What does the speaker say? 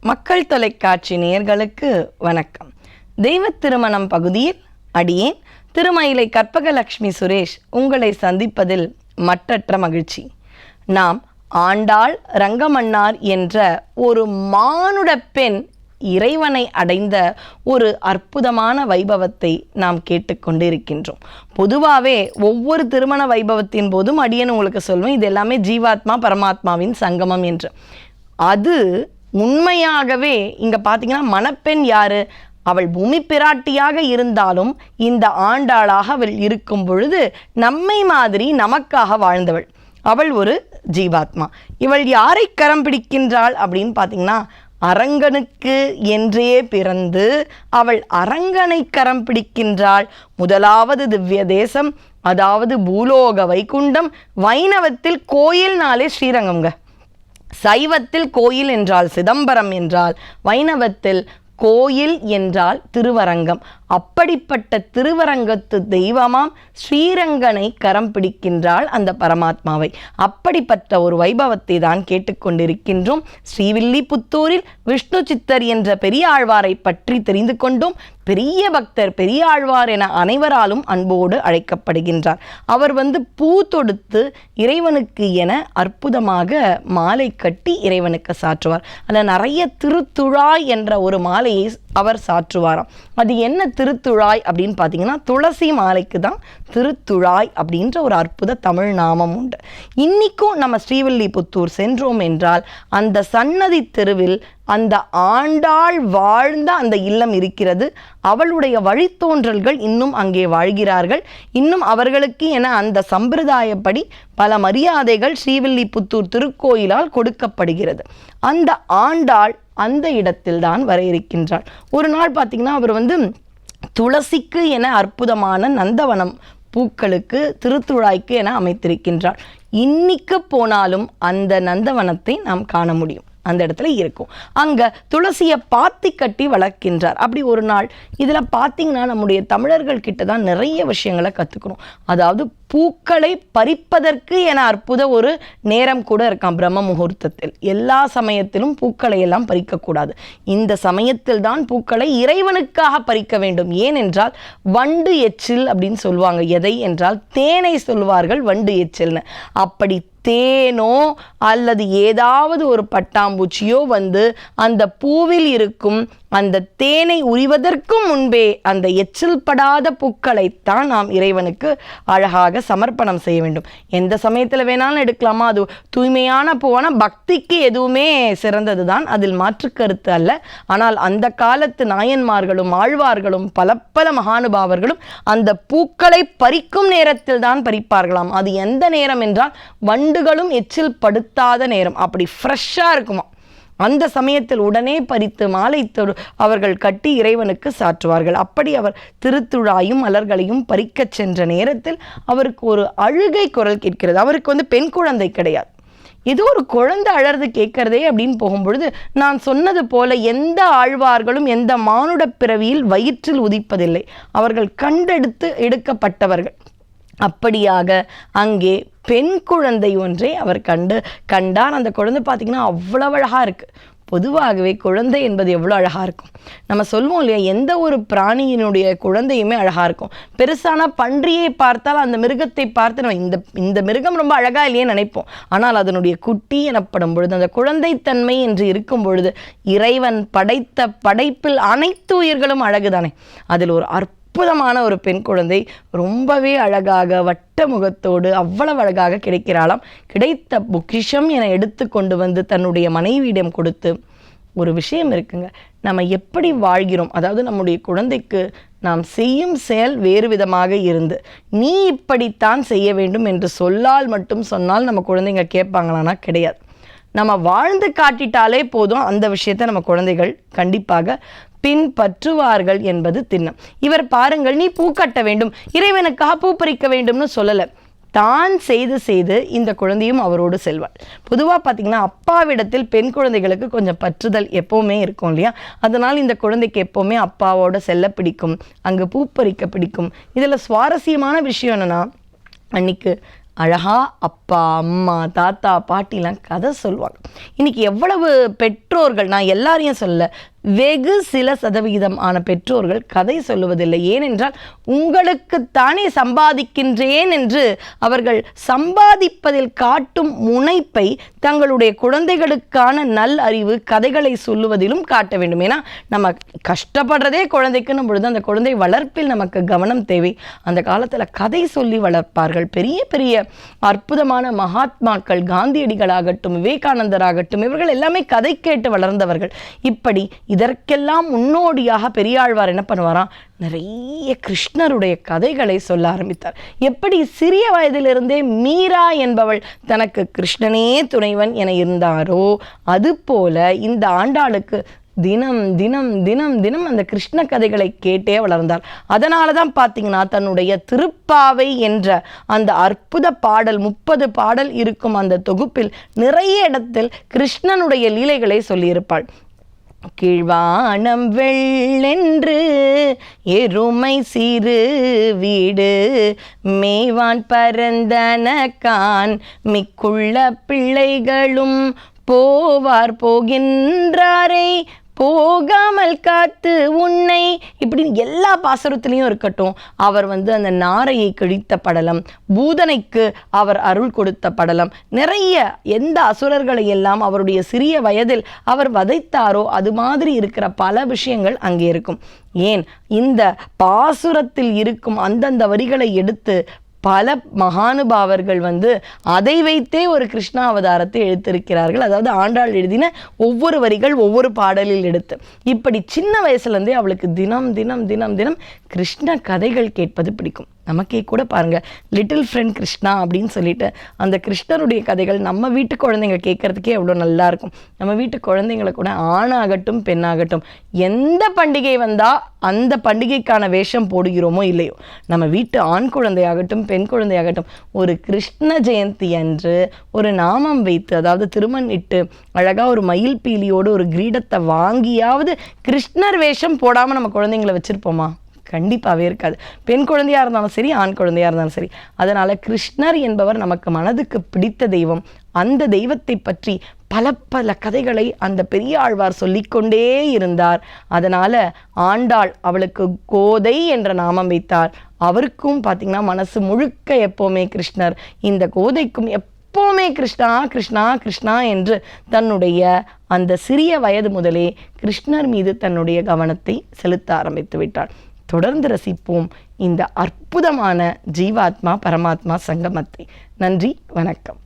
மக்கள் தொலைக்காட்சி நேயர்களுக்கு வணக்கம். தெய்வ திருமணம் பகுதியில் அடியேன் திருமயிலை கற்பகலட்சுமி சுரேஷ் உங்களை சந்திப்பதில் மற்றற்ற மகிழ்ச்சி. நாம் ஆண்டாள் ரங்கமன்னார் என்ற ஒரு மானுட பெண் இறைவனை அடைந்த ஒரு அற்புதமான வைபவத்தை நாம் கேட்டுக்கொண்டிருக்கின்றோம். பொதுவாகவே ஒவ்வொரு திருமண வைபவத்தின் போதும் அடியேன் உங்களுக்கு சொல்வேன், இது எல்லாமே ஜீவாத்மா பரமாத்மாவின் சங்கமம் என்று. அது உண்மையாகவே இங்கே பார்த்தீங்கன்னா மணப்பெண் யாரு? அவள் பூமி பிராட்டியாக இருந்தாலும் இந்த ஆண்டாளாக அவள் இருக்கும் பொழுது நம்மை மாதிரி நமக்காக வாழ்ந்தவள். அவள் ஒரு ஜீவாத்மா. இவள் யாரை கரம் பிடிக்கின்றாள் அப்படின்னு பார்த்தீங்கன்னா, அரங்கனுக்கு என்றே பிறந்து அவள் அரங்கனை கரம் பிடிக்கின்றாள். முதலாவது திவ்ய தேசம், அதாவது பூலோக வைகுண்டம். வைணவத்தில் கோயில்னாலே ஸ்ரீரங்கம்ங்க. சைவத்தில் கோயில் என்றால் சிதம்பரம் என்றால், வைணவத்தில் கோயில் என்றால் திருவரங்கம். அப்படிப்பட்ட திருவரங்கத்து தெய்வமாம் ஸ்ரீரங்கனை கரம் பிடிக்கின்றாள் அந்த பரமாத்மாவை. அப்படிப்பட்ட ஒரு வைபவத்தை தான் கேட்டுக்கொண்டிருக்கின்றோம். ஸ்ரீவில்லிபுத்தூரில் விஷ்ணு சித்தர் என்ற பெரியாழ்வாரை பற்றி தெரிந்து கொண்டோம். பெரிய பக்தர், பெரியாழ்வார் என அனைவராலும் அன்போடு அழைக்கப்படுகின்றார். அவர் பூ தொடுத்து இறைவனுக்கு என அற்புதமாக மாலை கட்டி இறைவனுக்கு சாற்றுவார். அதில் நிறைய திருத்துழாய் என்ற ஒரு மாலையை அவர் சாற்றுவாராம். அது என்ன திருத்துழாய் அப்படின்னு பார்த்தீங்கன்னா, துளசி மாலைக்கு தான் திருத்துழாய் அப்படின்ற ஒரு அற்புத தமிழ் நாமம் உண்டு. இன்னைக்கும் நம்ம ஸ்ரீவில்லிபுத்தூர் சென்றோம் என்றால் அந்த சன்னதி தெருவில் அந்த ஆண்டாள் வாழ்ந்த அந்த இல்லம் இருக்கிறது. அவளுடைய வழித்தோன்றல்கள் இன்னும் அங்கே வாழ்கிறார்கள். இன்னும் அவர்களுக்கு என அந்த சம்பிரதாயப்படி பல மரியாதைகள் ஸ்ரீவில்லிபுத்தூர் திருக்கோயிலால் கொடுக்கப்படுகிறது. அந்த ஆண்டாள் அந்த இடத்தில் தான் வர இருக்கின்றாள். ஒரு நாள் பார்த்தீங்கன்னா, அவர் துளசிக்கு என அற்புதமான நந்தவனம் பூக்களுக்கு திருத்துழாய்க்கு என அமைத்திருக்கின்றார். இன்னைக்கு போனாலும் அந்த நந்தவனத்தை நாம் காண முடியும். அந்த இடத்துல இருக்கும். அங்கே துளசியை பாத்தி கட்டி வளர்க்கின்றார். அப்படி ஒரு நாள் இதில் பார்த்தீங்கன்னா, நம்முடைய தமிழர்கள் கிட்ட தான் நிறைய விஷயங்களை கற்றுக்கணும். அதாவது பூக்களை பறிப்பதற்கு என அற்புத ஒரு நேரம் கூட இருக்காம். பிரம்ம முகூர்த்தத்தில் எல்லா சமயத்திலும் பூக்களை எல்லாம் பறிக்கக்கூடாது. இந்த சமயத்தில் தான் பூக்களை இறைவனுக்காக பறிக்க வேண்டும். ஏனென்றால் வண்டு எச்சில் அப்படின்னு சொல்லுவாங்க. எதை என்றால் தேனை சொல்வார்கள் வண்டு எச்சில்னு. அப்படி தேனோ அல்லது ஏதாவது ஒரு பட்டாம்பூச்சியோ அந்த பூவில் இருக்கும் அந்த தேனை உரிவதற்கும் முன்பே அந்த எச்சில் படாத பூக்களைத்தான் நாம் இறைவனுக்கு அழகாக சமர்ப்பணம் செய்ய வேண்டும். எந்த சமயத்தில் வேணாலும் எடுக்கலாமா? அது தூய்மையான பூவான பக்திக்கு எதுவுமே சிறந்தது தான், அதில் மாற்று கருத்து அல்ல. ஆனால் அந்த காலத்து நாயன்மார்களும் ஆழ்வார்களும் பல மகானுபாவர்களும் அந்த பூக்களை பறிக்கும் நேரத்தில் தான் பறிப்பார்களாம். அது எந்த நேரம் என்றால் வண்டுகளும் எச்சில் படுத்தாத நேரம். அப்படி ஃப்ரெஷ்ஷாக இருக்குமா. அந்த சமயத்தில் உடனே பறித்து மாலை அவர்கள் கட்டி இறைவனுக்கு சாற்றுவார்கள். அப்படி அவர் திருத்துழாயும் மலர்களையும் பறிக்க சென்ற நேரத்தில் அவருக்கு ஒரு அழுகை குரல் கேட்கிறது. அவருக்கு பெண் குழந்தை கிடையாது. ஏதோ ஒரு குழந்தை அழறது கேட்கறதே அப்படின்னு போகும்பொழுது, நான் சொன்னது போல எந்த ஆழ்வார்களும் எந்த மானுட பிறவியில் வயிற்றில் உதிப்பதில்லை. அவர்கள் கண்டெடுத்து எடுக்கப்பட்டவர்கள். அப்படியாக அங்கே பெண் குழந்தை ஒன்றை அவர் கண்டார். அந்த குழந்தை பார்த்தீங்கன்னா அவ்வளவு அழகாக இருக்குது. பொதுவாகவே குழந்தை என்பது எவ்வளோ அழகாக இருக்கும். நம்ம சொல்லுவோம் இல்லையா, எந்த ஒரு பிராணியினுடைய குழந்தையுமே அழகாக இருக்கும். பெருசான பன்றியை பார்த்தால் அந்த மிருகத்தை பார்த்து நம்ம இந்த மிருகம் ரொம்ப அழகாக இல்லையே நினைப்போம். ஆனால் அதனுடைய குட்டி எனப்படும் பொழுது, அந்த குழந்தைத்தன்மை என்று இருக்கும் பொழுது, இறைவன் படைத்த படைப்பில் அனைத்து உயிர்களும் அழகுதானே. அதில் ஒரு அற்புதமான ஒரு பெண் குழந்தை ரொம்பவே அழகாக வட்ட முகத்தோடு அவ்வளவு அழகாக கிடைக்கிறாளாம். கிடைத்த பொக்கிஷம் என எடுத்து கொண்டு தன்னுடைய மனைவியிடம் கொடுத்து, ஒரு விஷயம் இருக்குங்க, நம்ம எப்படி வாழ்கிறோம், அதாவது நம்முடைய குழந்தைக்கு நாம் செய்யும் செயல் வேறு விதமாக இருந்து நீ இப்படித்தான் செய்ய வேண்டும் என்று சொன்னால் நம்ம குழந்தைங்க கேட்பாங்களான்னா கிடையாது. நம்ம வாழ்ந்து காட்டிட்டாலே போதும், அந்த விஷயத்தை நம்ம குழந்தைகள் கண்டிப்பாக பின்பற்றுவார்கள் என்பது திண்ணம். இவர் பாருங்கள், நீ பூ கட்ட வேண்டும், இறைவனுக்காக பூ பறிக்க வேண்டும்னு சொல்லலை. தான் செய்து இந்த குழந்தையும் அவரோடு செல்வாள். பொதுவாக பார்த்தீங்கன்னா, அப்பாவிடத்தில் பெண் குழந்தைகளுக்கு கொஞ்சம் பற்றுதல் எப்போவுமே இருக்கும் இல்லையா. அதனால் இந்த குழந்தைக்கு எப்போவுமே அப்பாவோட செல்ல பிடிக்கும், அங்கே பூ பறிக்க பிடிக்கும். இதில் சுவாரஸ்யமான விஷயம் என்னென்னா, அன்னைக்கு அழகா அப்பா அம்மா தாத்தா பாட்டிலாம் கதை சொல்லுவாங்க. இன்னைக்கு எவ்வளவு பெற்றோர்கள், நான் எல்லாரையும் சொல்ல, வெகு சில சதவிகிதம் ஆன பெற்றோர்கள் கதை சொல்லுவதில்லை. ஏனென்றால் உங்களுக்குத்தானே சம்பாதிக்கின்றேன் என்று அவர்கள் சம்பாதிப்பதில் காட்டும் முனைப்பை தங்களுடைய குழந்தைகளுக்கான நல் அறிவு கதைகளை சொல்லுவதிலும் காட்ட வேண்டும். ஏன்னா நம்ம கஷ்டப்படுறதே குழந்தைக்குன்னும் பொழுது அந்த குழந்தை வளர்ப்பில் நமக்கு கவனம் தேவை. அந்த காலத்தில் கதை சொல்லி வளர்ப்பார்கள். பெரிய பெரிய அற்புதமான மகாத்மாக்கள், காந்தியடிகளாகட்டும், விவேகானந்தராகட்டும், இவர்கள் எல்லாமே கதை கேட்டு வளர்ந்தவர்கள். இப்படி இதற்கெல்லாம் முன்னோடியாக பெரியாழ்வார் என்ன பண்ணுவாராம், நிறைய கிருஷ்ணருடைய கதைகளை சொல்ல ஆரம்பித்தார். எப்படி சிறிய வயதிலிருந்தே மீரா என்பவள் தனக்கு கிருஷ்ணனே துணைவன் என இருந்தாரோ, அதுபோல இந்த ஆண்டாளுக்கு தினம் தினம் தினம் தினம் அந்த கிருஷ்ண கதைகளை கேட்டே வளர்ந்தார். அதனால தான் பார்த்தீங்கன்னா தன்னுடைய திருப்பாவை என்ற அந்த அற்புத பாடல், 30 பாடல் இருக்கும் அந்த தொகுப்பில் நிறைய இடத்தில் கிருஷ்ணனுடைய லீலைகளை சொல்லியிருப்பாள். கீழ்வானம் வெள்ளென்று எருமை சிறு வீடு மேவான் பரந்தனக்கான் மிக்குள்ள பிள்ளைகளும் போவார் போகின்றாரை போகாமல் காத்து உன்னை, இப்படின்னு எல்லா பாசுரத்துலேயும் இருக்கட்டும். அவர் அந்த நாரையை கிழித்த படலம், பூதனைக்கு அவர் அருள் கொடுத்த படலம், நிறைய எந்த அசுரர்களை எல்லாம் அவருடைய சிறிய வயதில் அவர் வதைத்தாரோ அது மாதிரி இருக்கிற பல விஷயங்கள் அங்கே இருக்கும். ஏன் இந்த பாசுரத்தில் இருக்கும் அந்தந்த வரிகளை எடுத்து பல மகானுபாவர்கள் அதை வைத்தே ஒரு கிருஷ்ண அவதாரத்தை எழுத்திருக்கிறார்கள். அதாவது ஆண்டாள் எழுதின ஒவ்வொரு வரிகள் ஒவ்வொரு பாடலில் எடுத்து, இப்படி சின்ன வயசுலேருந்தே அவளுக்கு தினம் தினம் தினம் தினம் கிருஷ்ண கதைகள் கேட்பது பிடிக்கும். நமக்கே கூட பாருங்கள், லிட்டில் ஃப்ரெண்ட் கிருஷ்ணா அப்படின்னு சொல்லிட்டு அந்த கிருஷ்ணருடைய கதைகள் நம்ம வீட்டு குழந்தைங்க கேட்குறதுக்கே எவ்வளோ நல்லா இருக்கும். நம்ம வீட்டு குழந்தைங்களை கூட ஆணாகட்டும் பெண்ணாகட்டும் எந்த பண்டிகை வந்தால் அந்த பண்டிகைக்கான வேஷம் போடுகிறோமோ இல்லையோ, நம்ம வீட்டு ஆண் குழந்தையாகட்டும் பெண் குழந்தையாகட்டும் ஒரு கிருஷ்ண ஜெயந்தி அன்று ஒரு நாமம் வைத்து, அதாவது திருமண் இட்டு அழகாக ஒரு மயில் பீலியோடு ஒரு கிரீடத்தை வாங்கியாவது கிருஷ்ணர் வேஷம் போடாமல் நம்ம குழந்தைங்களை வச்சுருப்போமா? கண்டிப்பாகவே இருக்காது. பெண் குழந்தையாக இருந்தாலும் சரி, ஆண் குழந்தையாக இருந்தாலும் சரி. அதனால் கிருஷ்ணர் என்பவர் நமக்கு மனதுக்கு பிடித்த தெய்வம். அந்த தெய்வத்தை பற்றி பல பல கதைகளை அந்த பெரியாழ்வார் சொல்லிக்கொண்டே இருந்தார். அதனால் ஆண்டாள் அவளுக்கு கோதை என்ற நாமம் வைத்தார். அவருக்கும் பார்த்திங்கன்னா மனசு முழுக்க எப்போவுமே கிருஷ்ணர், இந்த கோதைக்கும் எப்போவுமே கிருஷ்ணா கிருஷ்ணா கிருஷ்ணா என்று தன்னுடைய அந்த சிறிய வயது முதலே கிருஷ்ணர் மீது தன்னுடைய கவனத்தை செலுத்த ஆரம்பித்து விட்டார். தொடர்ந்து ரசிப்போம் இந்த அற்புதமான ஜீவாத்மா பரமாத்மா சங்கமத்தை. நன்றி, வணக்கம்.